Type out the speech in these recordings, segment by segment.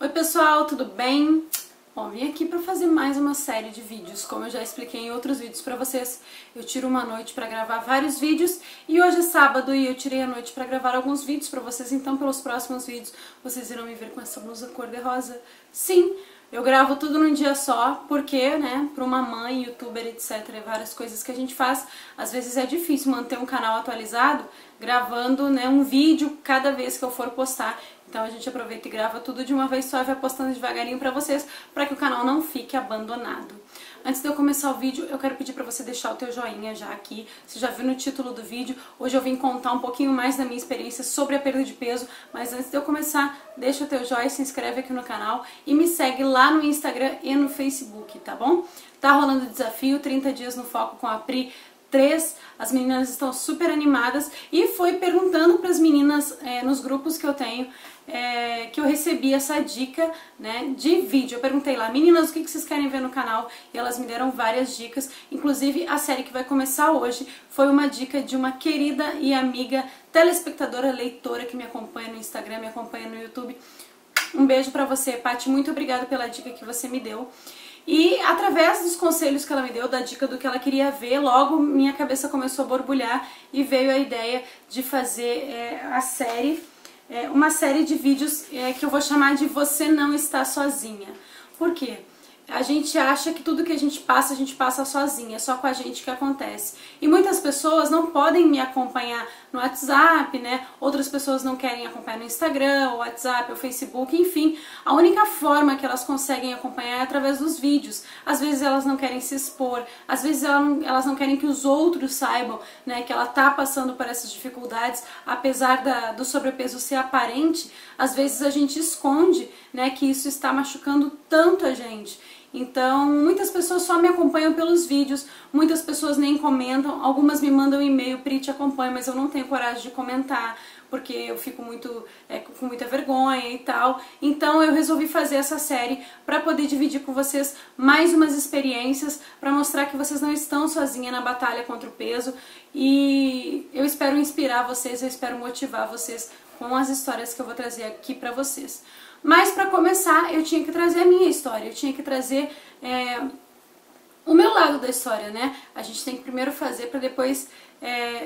Oi pessoal, tudo bem? Bom, vim aqui para fazer mais uma série de vídeos. Como eu já expliquei em outros vídeos para vocês, eu tiro uma noite para gravar vários vídeos e hoje é sábado e eu tirei a noite para gravar alguns vídeos para vocês, então pelos próximos vídeos vocês irão me ver com essa blusa cor-de-rosa. Sim, eu gravo tudo num dia só, porque, né, para uma mãe, youtuber, etc, várias coisas que a gente faz, às vezes é difícil manter um canal atualizado gravando, né, um vídeo cada vez que eu for postar. Então a gente aproveita e grava tudo de uma vez só e vai postando devagarinho pra vocês, para que o canal não fique abandonado. Antes de eu começar o vídeo, eu quero pedir pra você deixar o teu joinha já aqui. Você já viu no título do vídeo, hoje eu vim contar um pouquinho mais da minha experiência sobre a perda de peso, mas antes de eu começar, deixa o teu joinha, se inscreve aqui no canal e me segue lá no Instagram e no Facebook, tá bom? Tá rolando o desafio 30 dias no foco com a Pri 3, as meninas estão super animadas e foi perguntando para as meninas nos grupos que eu tenho que eu recebi essa dica, né, de vídeo. Eu perguntei lá, meninas, o que vocês querem ver no canal? E elas me deram várias dicas, inclusive a série que vai começar hoje foi uma dica de uma querida e amiga telespectadora, leitora que me acompanha no Instagram, me acompanha no YouTube. Um beijo pra você, Paty, muito obrigada pela dica que você me deu. E através dos conselhos que ela me deu, da dica do que ela queria ver, logo minha cabeça começou a borbulhar e veio a ideia de fazer uma série de vídeos que eu vou chamar de Você Não Está Sozinha. Por quê? A gente acha que tudo que a gente passa sozinha, é só com a gente que acontece. E muitas pessoas não podem me acompanhar no WhatsApp, né? Outras pessoas não querem acompanhar no Instagram, ou WhatsApp, ou Facebook, enfim. A única forma que elas conseguem acompanhar é através dos vídeos. Às vezes elas não querem se expor, às vezes elas não querem que os outros saibam, né, que ela tá passando por essas dificuldades, apesar do sobrepeso ser aparente, às vezes a gente esconde, né, que isso está machucando tanto a gente. Então, muitas pessoas só me acompanham pelos vídeos, muitas pessoas nem comentam, algumas me mandam e-mail, Pri, te acompanho, mas eu não tenho coragem de comentar, porque eu fico com muita vergonha e tal. Então eu resolvi fazer essa série para poder dividir com vocês mais umas experiências, para mostrar que vocês não estão sozinhas na batalha contra o peso, e eu espero inspirar vocês, eu espero motivar vocês com as histórias que eu vou trazer aqui para vocês. Mas para começar, eu tinha que trazer a minha história, eu tinha que trazer o meu lado da história, né? A gente tem que primeiro fazer para depois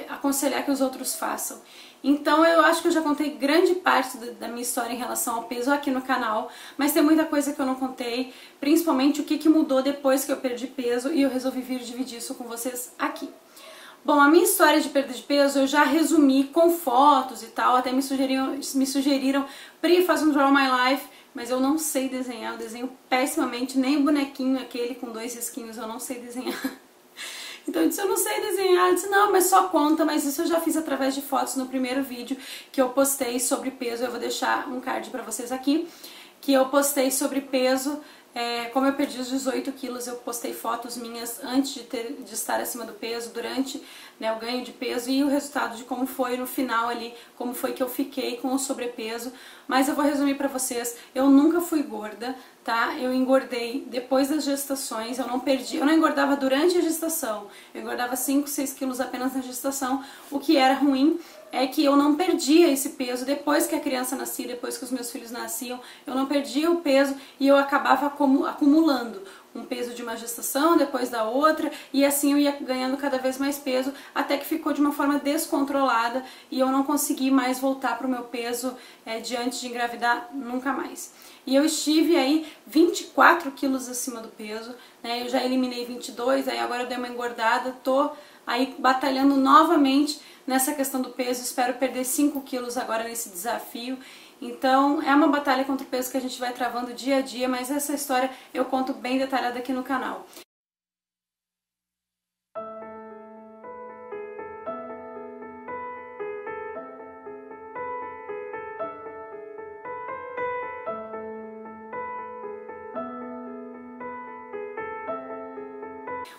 aconselhar que os outros façam. Então eu acho que eu já contei grande parte da minha história em relação ao peso aqui no canal, mas tem muita coisa que eu não contei, principalmente o que mudou depois que eu perdi peso, e eu resolvi vir dividir isso com vocês aqui. Bom, a minha história de perda de peso eu já resumi com fotos e tal, até me sugeriram, Pri, faz um Draw My Life, mas eu não sei desenhar, eu desenho pessimamente, nem o bonequinho aquele com 2 risquinhos eu não sei desenhar. Então eu disse, eu não sei desenhar, eu disse, não, mas só conta, mas isso eu já fiz através de fotos no primeiro vídeo que eu postei sobre peso, eu vou deixar um card pra vocês aqui, que eu postei sobre peso. Como eu perdi os 18 quilos, eu postei fotos minhas antes de estar acima do peso, durante, né, o ganho de peso e o resultado de como foi no final ali, como foi que eu fiquei com o sobrepeso. Mas eu vou resumir pra vocês, eu nunca fui gorda, tá? Eu engordei depois das gestações, eu não engordava durante a gestação, eu engordava 5, 6 quilos apenas na gestação, o que era ruim. É que eu não perdia esse peso depois que a criança nascia, depois que os meus filhos nasciam, eu não perdia o peso e eu acabava acumulando um peso de uma gestação, depois da outra, e assim eu ia ganhando cada vez mais peso, até que ficou de uma forma descontrolada e eu não consegui mais voltar para o meu peso de antes de engravidar, nunca mais. E eu estive aí 24 quilos acima do peso, né? Eu já eliminei 22, aí agora eu dei uma engordada, tô aí batalhando novamente nessa questão do peso, espero perder 5 quilos agora nesse desafio. Então é uma batalha contra o peso que a gente vai travando dia a dia, mas essa história eu conto bem detalhada aqui no canal.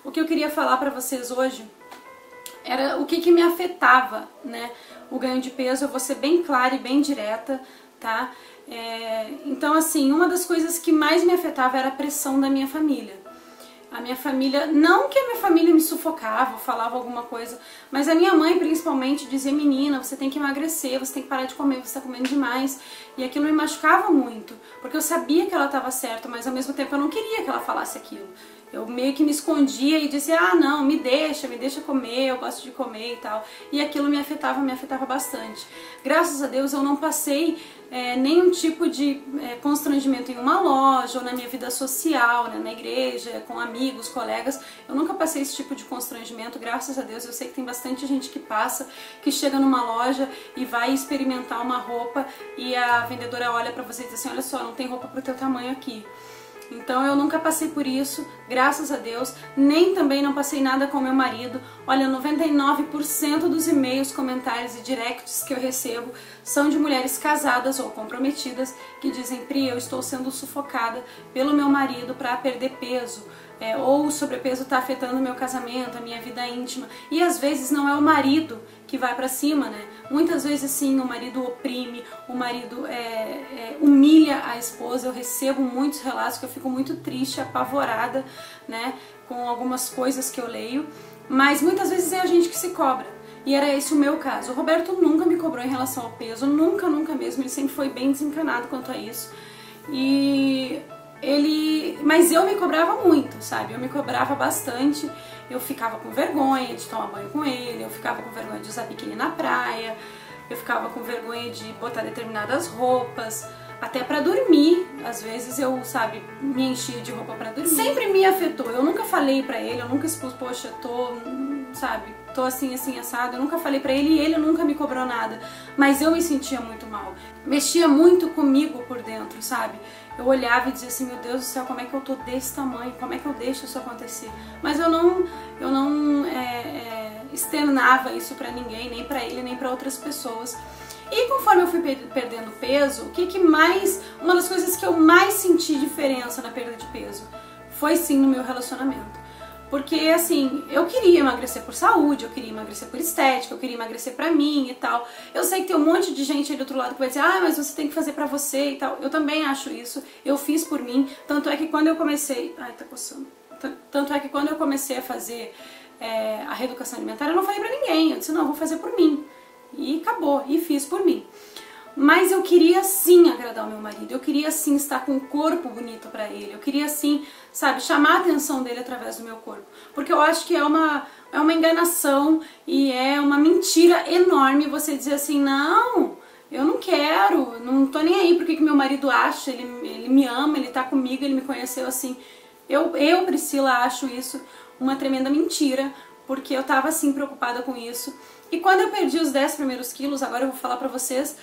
O que eu queria falar pra vocês hoje era o que me afetava, né, o ganho de peso. Eu vou ser bem clara e bem direta, tá? Então assim, uma das coisas que mais me afetava era a pressão da minha família. A minha família, não que a minha família me sufocava ou falava alguma coisa, mas a minha mãe principalmente dizia: menina, você tem que emagrecer, você tem que parar de comer, você tá comendo demais. E aquilo me machucava muito, porque eu sabia que ela estava certa, mas ao mesmo tempo eu não queria que ela falasse aquilo. Eu meio que me escondia e dizia: ah, não, me deixa comer, eu gosto de comer e tal. E aquilo me afetava bastante. Graças a Deus eu não passei nenhum tipo de constrangimento em uma loja ou na minha vida social, né, na igreja, com amigos, colegas. Eu nunca passei esse tipo de constrangimento, graças a Deus. Eu sei que tem bastante gente que passa, que chega numa loja e vai experimentar uma roupa e a vendedora olha pra você e diz assim: olha só, não tem roupa pro teu tamanho aqui. Então eu nunca passei por isso, graças a Deus, nem também não passei nada com meu marido. Olha, 99% dos e-mails, comentários e directs que eu recebo são de mulheres casadas ou comprometidas que dizem: Pri, eu estou sendo sufocada pelo meu marido para perder peso. Ou o sobrepeso está afetando o meu casamento, a minha vida íntima. E às vezes não é o marido que vai pra cima, né? Muitas vezes sim, o marido oprime, o marido humilha a esposa. Eu recebo muitos relatos que eu fico muito triste, apavorada, né, com algumas coisas que eu leio, mas muitas vezes é a gente que se cobra. E era esse o meu caso. O Roberto nunca me cobrou em relação ao peso, nunca mesmo. Ele sempre foi bem desencanado quanto a isso. Mas eu me cobrava muito, sabe? Eu me cobrava bastante. Eu ficava com vergonha de tomar banho com ele, eu ficava com vergonha de usar biquíni na praia, eu ficava com vergonha de botar determinadas roupas, até pra dormir. Às vezes eu, sabe, me enchia de roupa pra dormir. Sempre me afetou. Eu nunca falei pra ele, eu nunca expus: poxa, tô assim, assado. Eu nunca falei pra ele e ele nunca me cobrou nada. Mas eu me sentia muito mal. Mexia muito comigo por dentro, sabe? Eu olhava e dizia assim: meu Deus do céu, como é que eu tô desse tamanho? Como é que eu deixo isso acontecer? Mas eu não externava isso pra ninguém, nem pra ele, nem pra outras pessoas. E conforme eu fui perdendo peso, uma das coisas que eu mais senti diferença na perda de peso foi sim no meu relacionamento. Porque assim, eu queria emagrecer por saúde, eu queria emagrecer por estética, eu queria emagrecer pra mim e tal. Eu sei que tem um monte de gente aí do outro lado que vai dizer: ah, mas você tem que fazer pra você e tal. Eu também acho isso, eu fiz por mim. Tanto é que quando eu comecei... Ai, tá coçando. Tanto é que quando eu comecei a fazer a reeducação alimentar, eu não falei pra ninguém. Eu disse: não, eu vou fazer por mim. E acabou, e fiz por mim. Mas eu queria sim agradar o meu marido, eu queria sim estar com um corpo bonito pra ele, eu queria sim, sabe, chamar a atenção dele através do meu corpo. Porque eu acho que é uma enganação e é uma mentira enorme você dizer assim: não, eu não quero, não tô nem aí porque que meu marido acha, ele me ama, ele tá comigo, ele me conheceu assim. Eu, Priscila, acho isso uma tremenda mentira, porque eu tava assim preocupada com isso. E quando eu perdi os 10 primeiros quilos, agora eu vou falar pra vocês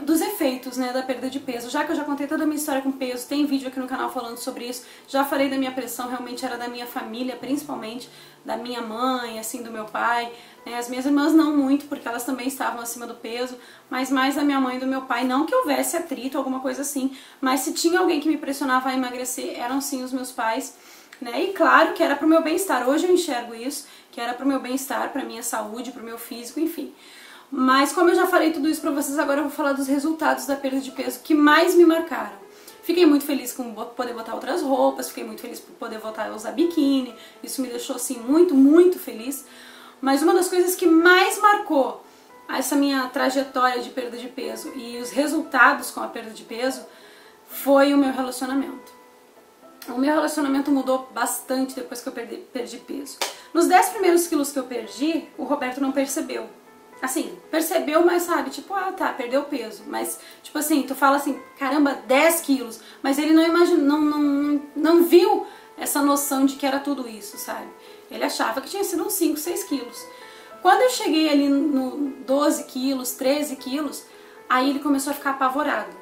dos efeitos, né, da perda de peso. Já que eu já contei toda a minha história com peso, tem vídeo aqui no canal falando sobre isso. Já falei da minha pressão, realmente era da minha família, principalmente da minha mãe, assim, do meu pai. As minhas irmãs não muito, porque elas também estavam acima do peso, mas mais da minha mãe e do meu pai. Não que houvesse atrito, alguma coisa assim, mas se tinha alguém que me pressionava a emagrecer, eram sim os meus pais. E claro que era pro meu bem-estar. Hoje eu enxergo isso, que era pro meu bem-estar, pra minha saúde, pro meu físico, enfim. Mas como eu já falei tudo isso pra vocês, agora eu vou falar dos resultados da perda de peso que mais me marcaram. Fiquei muito feliz com poder botar outras roupas, fiquei muito feliz por poder voltar a usar biquíni. Isso me deixou assim muito feliz. Mas uma das coisas que mais marcou essa minha trajetória de perda de peso e os resultados com a perda de peso foi o meu relacionamento. O meu relacionamento mudou bastante depois que eu perdi peso. Nos 10 primeiros quilos que eu perdi, o Roberto não percebeu. Assim, percebeu, mas sabe, tipo, ah, tá, perdeu peso. Mas, tipo assim, tu fala assim, caramba, 10 quilos. Mas ele não imaginou, não viu essa noção de que era tudo isso, sabe? Ele achava que tinha sido uns 5, 6 quilos. Quando eu cheguei ali no 12 quilos, 13 quilos, aí ele começou a ficar apavorado.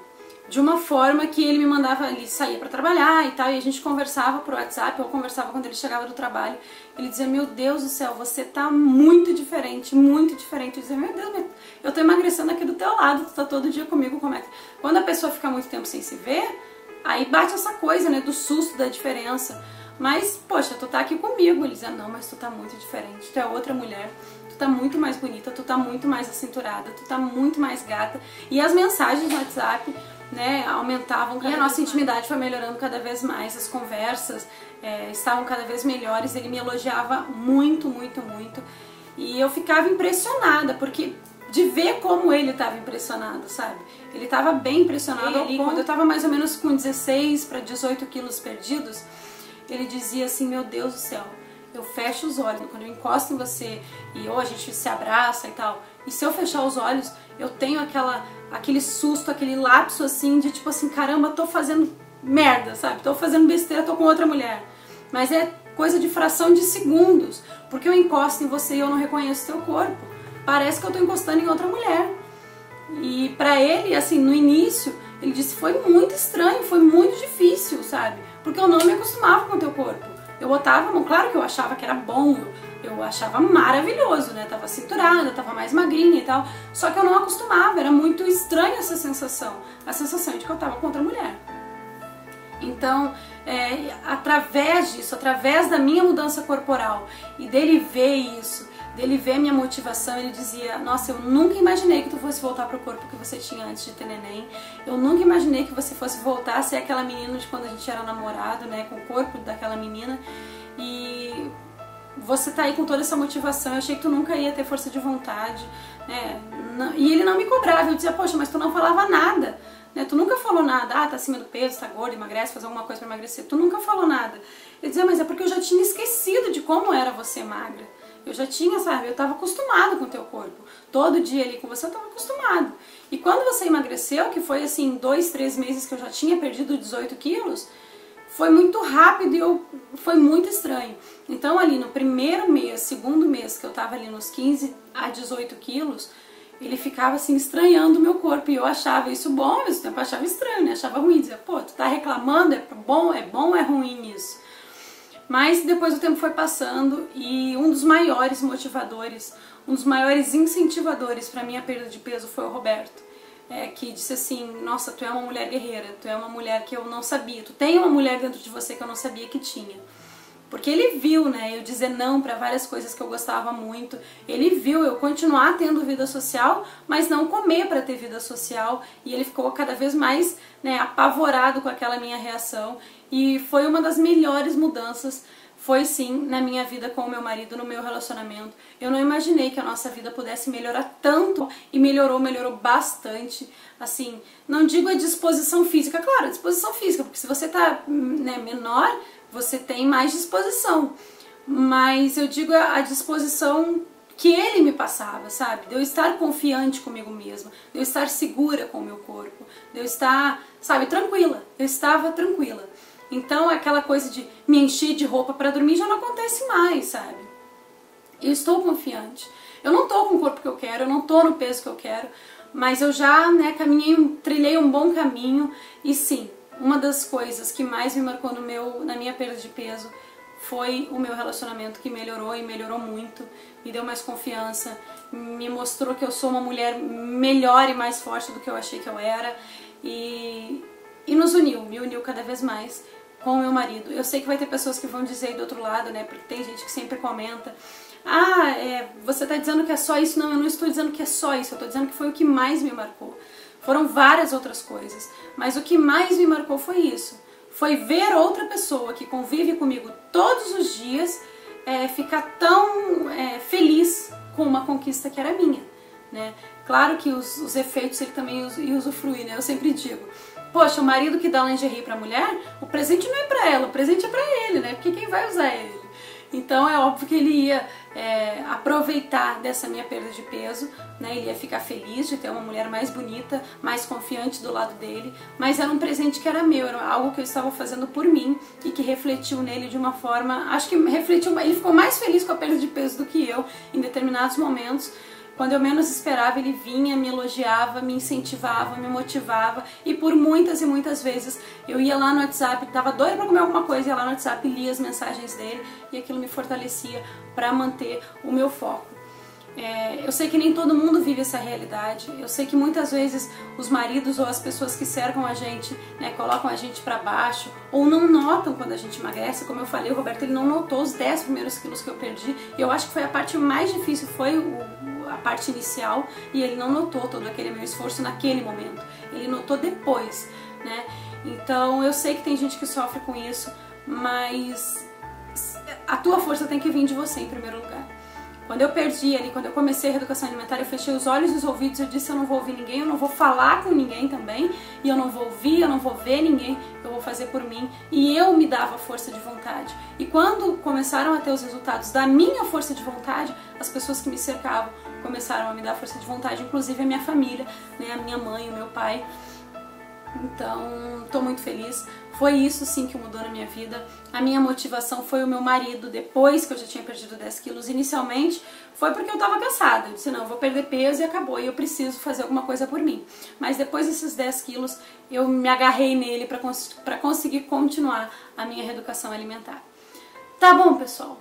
De uma forma que ele me mandava, ele saía pra trabalhar e tal, e a gente conversava por WhatsApp, ou conversava quando ele chegava do trabalho. Ele dizia: meu Deus do céu, você tá muito diferente, muito diferente. Eu dizia: meu Deus, eu tô emagrecendo aqui do teu lado, tu tá todo dia comigo, como é que... Quando a pessoa fica muito tempo sem se ver, aí bate essa coisa, né, do susto, da diferença. Mas, poxa, tu tá aqui comigo. Ele dizia: não, mas tu tá muito diferente, tu é outra mulher. Tu tá muito mais bonita, tu tá muito mais acinturada, tu tá muito mais gata. E as mensagens no WhatsApp né, aumentavam e a nossa intimidade foi melhorando cada vez mais, as conversas estavam cada vez melhores, ele me elogiava muito, muito, muito, e eu ficava impressionada, porque de ver como ele estava impressionado, sabe? Ele estava bem impressionado ali, quando eu estava mais ou menos com 16 para 18 quilos perdidos, ele dizia assim, meu Deus do céu, eu fecho os olhos, quando eu encosto em você e ou a gente se abraça e tal, e se eu fechar os olhos, eu tenho aquele susto, aquele lapso assim, de tipo assim, caramba, tô fazendo merda, sabe? Tô fazendo besteira, tô com outra mulher. Mas é coisa de fração de segundos, porque eu encosto em você e eu não reconheço teu corpo. Parece que eu tô encostando em outra mulher. E pra ele, assim, no início, ele disse, foi muito estranho, foi muito difícil, sabe? Porque eu não me acostumava com o teu corpo. Eu botava a mão, claro que eu achava que era bom, eu achava maravilhoso, né? Tava cinturada, tava mais magrinha e tal. Só que eu não acostumava, era muito estranha essa sensação. A sensação de que eu tava com outra mulher. Então, através disso, através da minha mudança corporal e dele ver isso, dele ver a minha motivação, ele dizia, nossa, eu nunca imaginei que tu fosse voltar pro corpo que você tinha antes de ter neném, eu nunca imaginei que você fosse voltar a ser aquela menina de quando a gente era namorado, né, com o corpo daquela menina, e você tá aí com toda essa motivação, eu achei que tu nunca ia ter força de vontade, né, e ele não me cobrava, eu dizia, poxa, mas tu não falava nada, né, tu nunca falou nada, tá acima do peso, tá gorda, emagrece, faz alguma coisa pra emagrecer, tu nunca falou nada. Ele dizia, mas é porque eu já tinha esquecido de como era você magra. Eu já tinha, sabe, eu estava acostumado com o teu corpo. Todo dia ali com você eu estava acostumado. E quando você emagreceu, que foi assim 2, 3 meses que eu já tinha perdido 18 quilos, foi muito rápido e foi muito estranho. Então ali no primeiro mês, segundo mês que eu estava ali nos 15 a 18 quilos, ele ficava assim estranhando o meu corpo. E eu achava isso bom, ao mesmo tempo eu achava estranho, né? Achava ruim, dizia, pô, tu tá reclamando, é bom ou é ruim isso? Mas depois o tempo foi passando e um dos maiores motivadores, um dos maiores incentivadores para minha perda de peso foi o Roberto, que disse assim, nossa, tu é uma mulher guerreira, tu é uma mulher que eu não sabia, tu tem uma mulher dentro de você que eu não sabia que tinha. Porque ele viu, né, eu dizer não para várias coisas que eu gostava muito, ele viu eu continuar tendo vida social, mas não comer para ter vida social, e ele ficou cada vez mais, né, apavorado com aquela minha reação, e foi uma das melhores mudanças, foi sim, na minha vida com o meu marido, no meu relacionamento. Eu não imaginei que a nossa vida pudesse melhorar tanto, e melhorou bastante, assim, não digo a disposição física, claro, a disposição física, porque se você tá, né, menor, você tem mais disposição, mas eu digo a disposição que ele me passava, sabe? De eu estar confiante comigo mesma, de eu estar segura com o meu corpo, de eu estar, sabe, tranquila. Eu estava tranquila. Então aquela coisa de me encher de roupa para dormir já não acontece mais, sabe? Eu estou confiante. Eu não estou com o corpo que eu quero, eu não estou no peso que eu quero, mas eu já, né, trilhei um bom caminho e sim, uma das coisas que mais me marcou na minha perda de peso foi o meu relacionamento, que melhorou e melhorou muito, me deu mais confiança, me mostrou que eu sou uma mulher melhor e mais forte do que eu achei que eu era e nos uniu, me uniu cada vez mais com o meu marido. Eu sei que vai ter pessoas que vão dizer do outro lado, né, porque tem gente que sempre comenta, você tá dizendo que é só isso. Não, eu não estou dizendo que é só isso, eu estou dizendo que foi o que mais me marcou. Foram várias outras coisas, mas o que mais me marcou foi isso. Foi ver outra pessoa que convive comigo todos os dias ficar tão feliz com uma conquista que era minha, né? Claro que os efeitos ele também usufrui, né? Eu sempre digo, poxa, o marido que dá lingerie pra mulher, o presente não é pra ela, o presente é pra ele, né? Porque quem vai usar é ele. Então é óbvio que ele ia aproveitar dessa minha perda de peso, né? Ele ia ficar feliz de ter uma mulher mais bonita, mais confiante do lado dele, mas era um presente que era meu, era algo que eu estava fazendo por mim e que refletiu nele de uma forma, acho que refletiu, ele ficou mais feliz com a perda de peso do que eu em determinados momentos. Quando eu menos esperava, ele vinha, me elogiava, me incentivava, me motivava, e por muitas e muitas vezes eu ia lá no WhatsApp, tava doida pra comer alguma coisa, ia lá no WhatsApp, lia as mensagens dele e aquilo me fortalecia para manter o meu foco. Eu sei que nem todo mundo vive essa realidade, eu sei que muitas vezes os maridos ou as pessoas que cercam a gente, né, colocam a gente para baixo ou não notam quando a gente emagrece. Como eu falei, o Roberto ele não notou os 10 primeiros quilos que eu perdi, e eu acho que foi a parte mais difícil, foi a parte inicial e ele não notou todo aquele meu esforço naquele momento. Ele notou depois, né? Então eu sei que tem gente que sofre com isso, mas a tua força tem que vir de você em primeiro lugar. Quando eu perdi ali, quando eu comecei a reeducação alimentar, eu fechei os olhos e os ouvidos, eu disse, eu não vou ouvir ninguém, eu não vou falar com ninguém também, e eu não vou ouvir, eu não vou ver ninguém, eu vou fazer por mim. E eu me dava força de vontade. E quando começaram a ter os resultados da minha força de vontade, as pessoas que me cercavam começaram a me dar força de vontade, inclusive a minha família, né, a minha mãe, o meu pai. Então, estou muito feliz. Foi isso sim que mudou na minha vida. A minha motivação foi o meu marido, depois que eu já tinha perdido 10 quilos. Inicialmente foi porque eu estava cansada. Eu disse, não, eu vou perder peso e acabou, e eu preciso fazer alguma coisa por mim. Mas depois desses 10 quilos, eu me agarrei nele para conseguir continuar a minha reeducação alimentar. Tá bom, pessoal?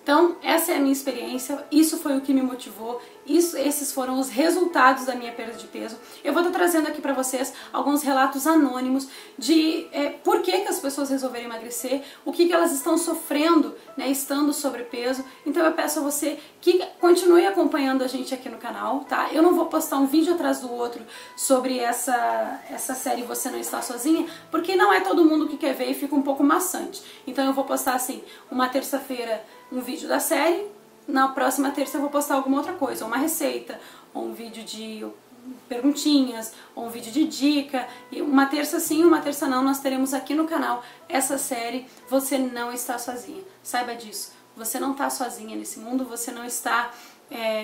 Então, essa é a minha experiência, isso foi o que me motivou, esses foram os resultados da minha perda de peso. Eu vou estar trazendo aqui para vocês alguns relatos anônimos de por que as pessoas resolveram emagrecer, o que elas estão sofrendo, né, estando sobrepeso. Então eu peço a você que continue acompanhando a gente aqui no canal, tá? Eu não vou postar um vídeo atrás do outro sobre essa série Você Não Está Sozinha, porque não é todo mundo que quer ver e fica um pouco maçante. Então eu vou postar assim, uma terça-feira um vídeo da série, na próxima terça eu vou postar alguma outra coisa, ou uma receita, ou um vídeo de perguntinhas, ou um vídeo de dica, e uma terça sim, uma terça não, nós teremos aqui no canal essa série Você Não Está Sozinha. Saiba disso, você não está sozinha nesse mundo, você não está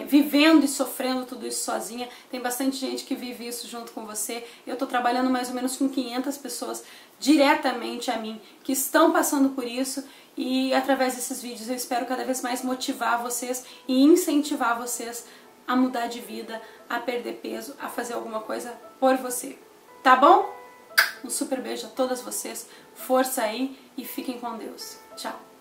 vivendo e sofrendo tudo isso sozinha, tem bastante gente que vive isso junto com você. Eu estou trabalhando mais ou menos com 500 pessoas diretamente a mim, que estão passando por isso, e através desses vídeos eu espero cada vez mais motivar vocês e incentivar vocês a mudar de vida, a perder peso, a fazer alguma coisa por você. Tá bom? Um super beijo a todas vocês, força aí e fiquem com Deus. Tchau!